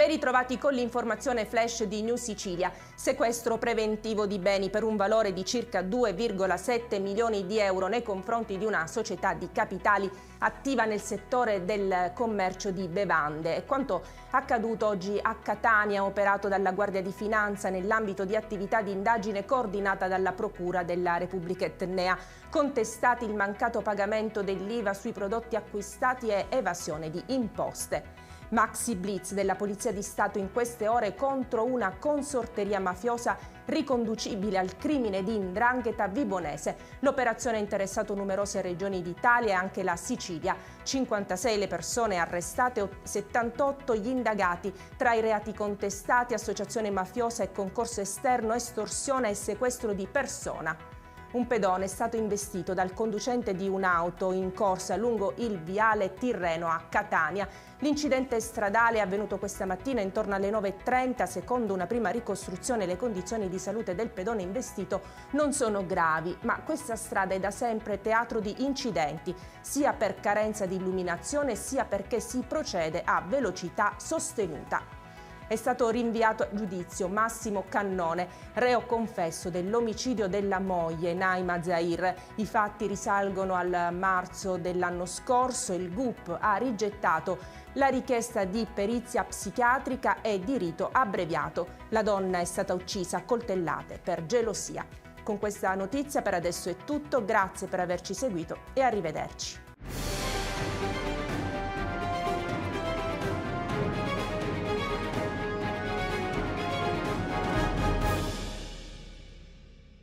Ben ritrovati con l'informazione flash di New Sicilia. Sequestro preventivo di beni per un valore di circa 2,7 milioni di euro nei confronti di una società di capitali attiva nel settore del commercio di bevande. È quanto accaduto oggi a Catania, operato dalla Guardia di Finanza nell'ambito di attività di indagine coordinata dalla Procura della Repubblica Etnea. Contestati il mancato pagamento dell'IVA sui prodotti acquistati e evasione di imposte. Maxi blitz della Polizia di Stato in queste ore contro una consorteria mafiosa riconducibile al crimine di 'ndrangheta vibonese. L'operazione ha interessato numerose regioni d'Italia e anche la Sicilia. 56 le persone arrestate, 78 gli indagati. Tra i reati contestati: associazione mafiosa e concorso esterno, estorsione e sequestro di persona. Un pedone è stato investito dal conducente di un'auto in corsa lungo il viale Tirreno a Catania. L'incidente stradale è avvenuto questa mattina intorno alle 9:30. Secondo una prima ricostruzione, le condizioni di salute del pedone investito non sono gravi, ma questa strada è da sempre teatro di incidenti, sia per carenza di illuminazione sia perché si procede a velocità sostenuta. È stato rinviato a giudizio Massimo Cannone, reo confesso dell'omicidio della moglie Naima Zair. I fatti risalgono al marzo dell'anno scorso. Il GUP ha rigettato la richiesta di perizia psichiatrica e di rito abbreviato. La donna è stata uccisa a coltellate per gelosia. Con questa notizia per adesso è tutto, grazie per averci seguito e arrivederci.